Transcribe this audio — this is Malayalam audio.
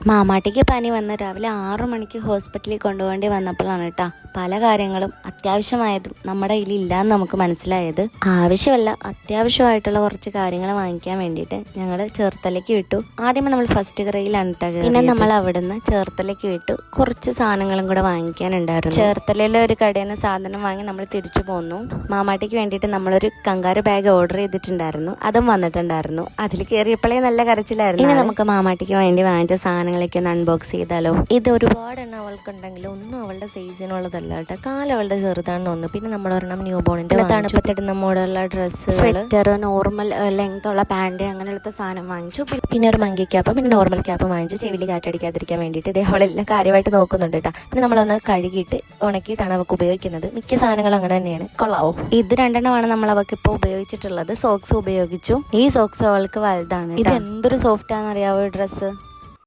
മാമാട്ടിക്ക് പനി വന്ന് രാവിലെ 6 മണിക്ക് ഹോസ്പിറ്റലിൽ കൊണ്ടുപോകേണ്ടി വന്നപ്പോഴാണ് കേട്ടോ പല കാര്യങ്ങളും അത്യാവശ്യമായതും നമ്മുടെ കയ്യിൽ ഇല്ലയെന്ന് നമുക്ക് മനസ്സിലായത്. ആവശ്യമല്ല, അത്യാവശ്യമായിട്ടുള്ള കുറച്ച് കാര്യങ്ങൾ വാങ്ങിക്കാൻ വേണ്ടിയിട്ട് ഞങ്ങൾ ചേർത്തലയ്ക്ക് വിട്ടു. ആദ്യമേ നമ്മൾ ഫസ്റ്റ് ക്രൈയിലാണ് കേട്ടോ. പിന്നെ നമ്മൾ അവിടുന്ന് ചേർത്തലയ്ക്ക് വിട്ടു. കുറച്ച് സാധനങ്ങളും കൂടെ വാങ്ങിക്കാനുണ്ടായിരുന്നു. ചേർത്തലയിലെ ഒരു കടയിൽ നിന്ന് സാധനം വാങ്ങി നമ്മൾ തിരിച്ചു പോന്നു. മാമാട്ടിക്ക് വേണ്ടിയിട്ട് നമ്മളൊരു കങ്കാരു ബാഗ് ഓർഡർ ചെയ്തിട്ടുണ്ടായിരുന്നു. അതും വന്നിട്ടുണ്ടായിരുന്നു. അതിൽ കയറിയപ്പോഴേ നല്ല കരച്ചിലായിരുന്നു. ഇനി നമുക്ക് മാമാട്ടിക്ക് വേണ്ടി വാങ്ങിച്ച സാധനങ്ങളൊക്കെ ഒന്ന് അൺബോക്സ് ചെയ്താലോ. ഇത് ഒരുപാട് എണ്ണം അവൾക്കുണ്ടെങ്കിലും ഒന്നും അവളുടെ സൈസിനുള്ളതല്ല കേട്ടോ. കാലം അവളുടെ ചെറുതാണെന്ന് തോന്നുന്നു. പിന്നെ നമ്മളൊരെണ്ണം ന്യൂ ബോണിന്റെ തണുപ്പത്തിടുന്ന മോഡലുള്ള ഡ്രസ്സ്, സ്വെറ്റർ, നോർമൽ ലെങ്ത് ഉള്ള പാൻറ്, അങ്ങനെയുള്ള സാധനം വാങ്ങിച്ചു. പിന്നെ ഒരു മങ്കി ക്യാപ്പ്, പിന്നെ നോർമൽ ക്യാപ്പ് വാങ്ങിച്ചു. ചെവിയിൽ കാറ്റടിക്കാതിരിക്കാൻ വേണ്ടിയിട്ട് ഇതേ അവളെല്ലാം കാര്യമായിട്ട് നോക്കുന്നുണ്ട് കേട്ടോ. പിന്നെ നമ്മളൊന്ന് കഴുകിയിട്ട് ഉണക്കിയിട്ടാണ് അവൾക്ക് ഉപയോഗിക്കുന്നത്. മിക്ക സാധനങ്ങളും അങ്ങനെ തന്നെയാണ്. കൊള്ളാവോ? ഇത് രണ്ടെണ്ണമാണ് നമ്മൾ അവൾക്ക് ഇപ്പോൾ ഉപയോഗിച്ചിട്ടുള്ളത്. സോക്സ് ഉപയോഗിച്ചു. ഈ സോക്സ് അവൾക്ക് വലുതാണ്. ഇത് എന്തൊരു സോഫ്റ്റ് ആണെന്നറിയാവോ ഡ്രസ്സ്.